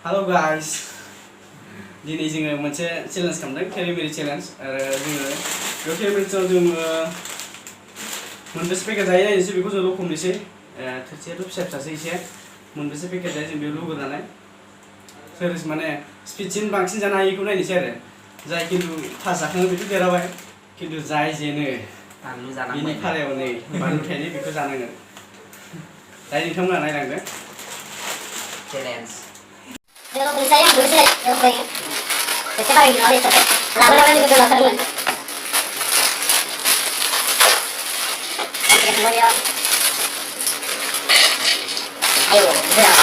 Hello guys. Dini जोङो मोनसे challenge खालामदों केरिमेरि चेलेन्ज आरो जोङो बे केरिमेरिआव जोङो मोनबेसे पेकेट जायो नायनोसै बेखौ जों लखबनोसै थोरसियाथ' फिसा फिसासो एसे मोनबेसे पेकेट जायो जों बेयाव लुगोरनानै सोर माने स्पिडसिन बांसिन जानो हायो बेखौ नायनोसै आरो जाय खिन्थु फार्स्ट जाखाङो बेथ' देरहाबाय खिन्थु जाय जेनो बिनि फारायाव नै बानलु थाइनै बेखौ जानांगोन दायो नोंथांमोना नायलांदो challenge Pero con saya belum saya yang baik. Saya paling awal itu. Lama-lama juga lakukan. Oke, semuanya. Ayo, sudah.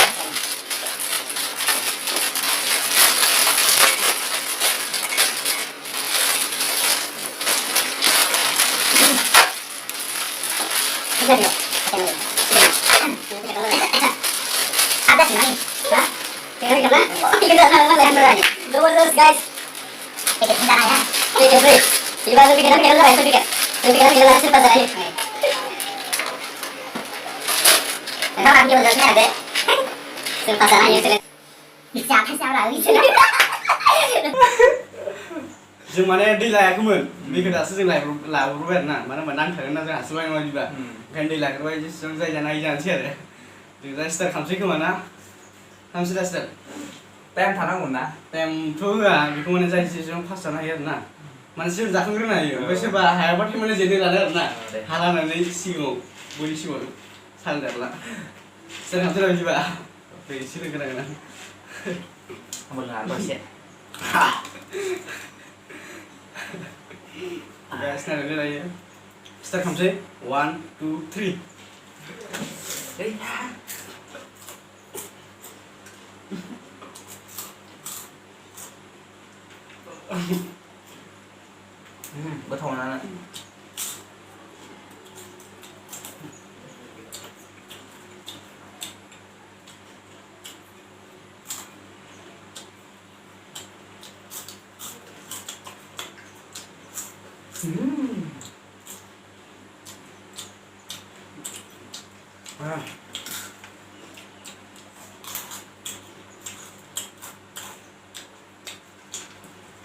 Ada sih nih. Hah? Joberdast guys. Pikir kita ya. Pikir beri. Coba lu pikiran pikir lu itu pikir. Lu pikiran langsung pasar aja. Kalau lagi joberdastnya ada. Sen pasar aja itu. Bisa lah itu. जों माने दै लायाखैमोन बेखौ दासो जों लाबोबाय आरो ना मानो होनबा नांथारगोन ना जों हारसिंलाय नङा बिदिबा ओंखायनो दै लाग्रोबाय जेसेबां जाय जानो हायो जानोसै आरो जों दा स्टार्ट खालामसै खोमा ना खालामसै दा स्टार्ट टाइम थानांगौन ना टाइमथ' होआ बेखौ माने जाय जेसेबां फार्स्ट जानो हायो आरो ना माने सोर जाखांग्रोनो हायो ओमफ्राय सोरबा हायाबाथाय माने जेनो लादो आरो ना हालानानै सिगाङाव बयनि सिगाङाव सालदारला स्टार्ट खालामसै दा बिदिबा दै एसे लोंगोनांगोन आं Benar dose. Guys, naik lagi ya. Start kamu sih. 1, 2, 3. Betul mana?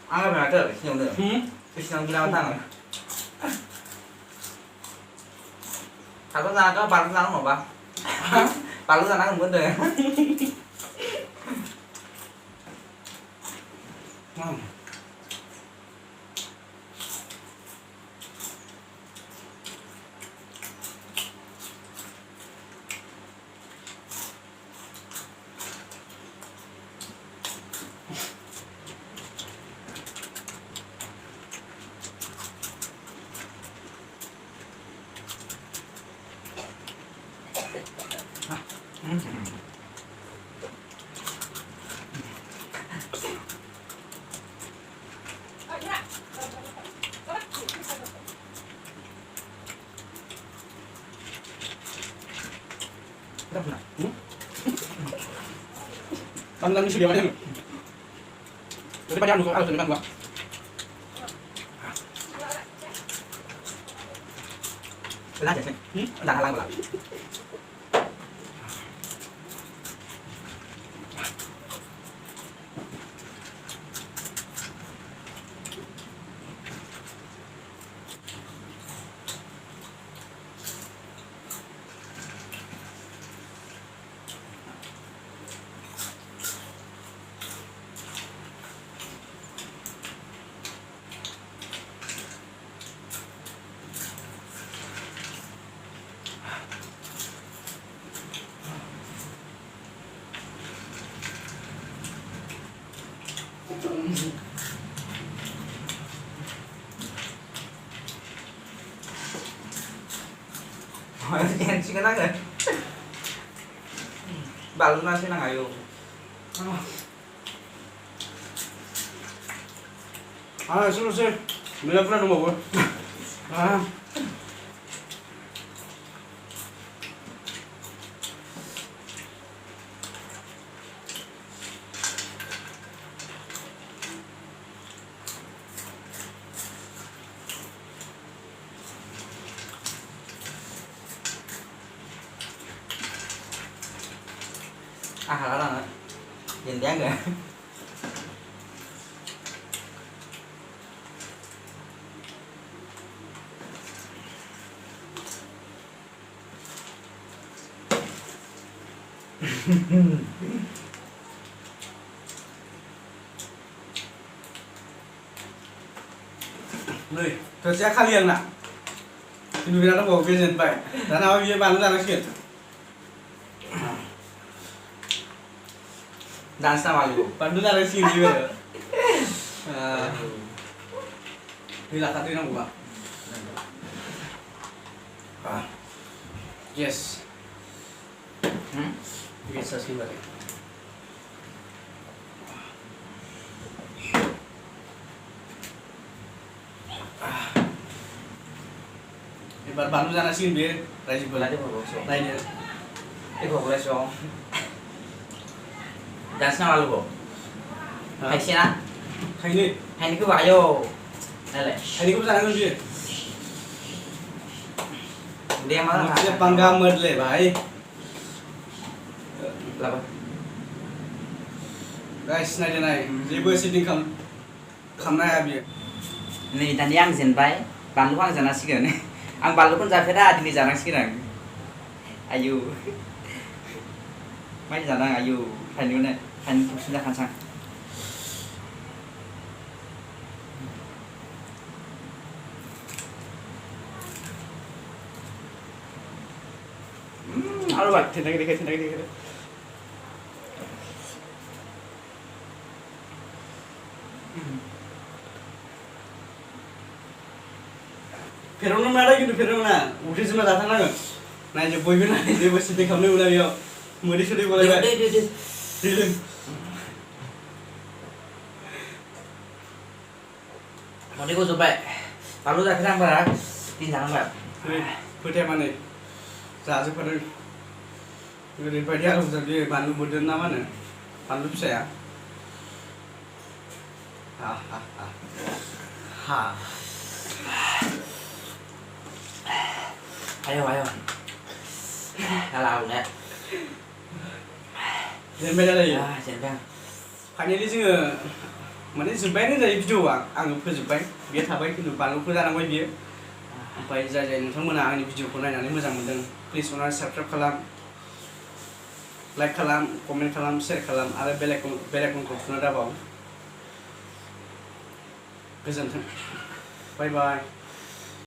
Ăn cái này nhiều nữa. Cái xong lao thằng. Thằng con ra có bán ra không hả ba? Bán ra nó không vấn đề. Ngon. Tao đang suy nghĩ vậy. Tôi đi bắt được không? Tôi đi bắt được. Lá chả xem. Là lang là. Em xin cái nát rồi. Bà Luna sẽ là ngày luôn. Selesai. Benar-benar nomor gue. À là Nhìn dáng kìa. Đây, thật sẽ khá liền ạ. Thì vì nó bỏ viên dần vậy. Đã nào với bạn ra nó chuyển. Dan sama lu. Bạn ra nó chuyển gì vậy? Đây là cái nào của bạn? Yes. Bisa sih balik. Ibarat baru sana sih biar rajin Boleh balik. dia bawa so. Lainnya. Dia bawa boleh so. Dan sama lu, Bo. Hai sih na. Hay ni, Hai ni cứ vào vô. Đây lại. hay ni cũng sana kan dia. Dia malah. Maksudnya panggang medle baik. Là apa? Guys, này, ribu sitting kam này abi. Ini tadi yang zenbai, balu ang jana sigan. Ang balu pun jafera dini janang sigan. Ayu. Mai janang ayu. Fan ni ne, fan sudah kan sang. Aduh, bak, tindak dikit. Fenomena mana gitu fenomena, udah cuma datang lagi. Nah, jadi boy mana, dia pasti di kamera udah dia, mau disuruh boleh gak? Dia. Mau dia kau coba. Balu dah kerang ber, tin jangan ber. Putih mana? Saya pada, jadi pada harus jadi bandu modern nama nih, bandu saya. Ha. Ayo. Kalau nè. Jadi beda lagi. Ah, jangan. Finally जोङो माने जोब्बायानो जायो भिडिअआ आङो फोजोब्बाय बेयो थाबाय खिन्थु बानलुखौ जानांबाय बियो ओमफ्राय जाय नोंथांमोना आंनि भिडिअखौ नायनानै मोजां मोनदों प्लिज अननानै साबस्क्राइब खालाम लाइक खालाम कमेन्ट खालाम शेयार खालाम आरो बेल आइकनखौ थुना दाबाव गोजोन्थों बाय बाय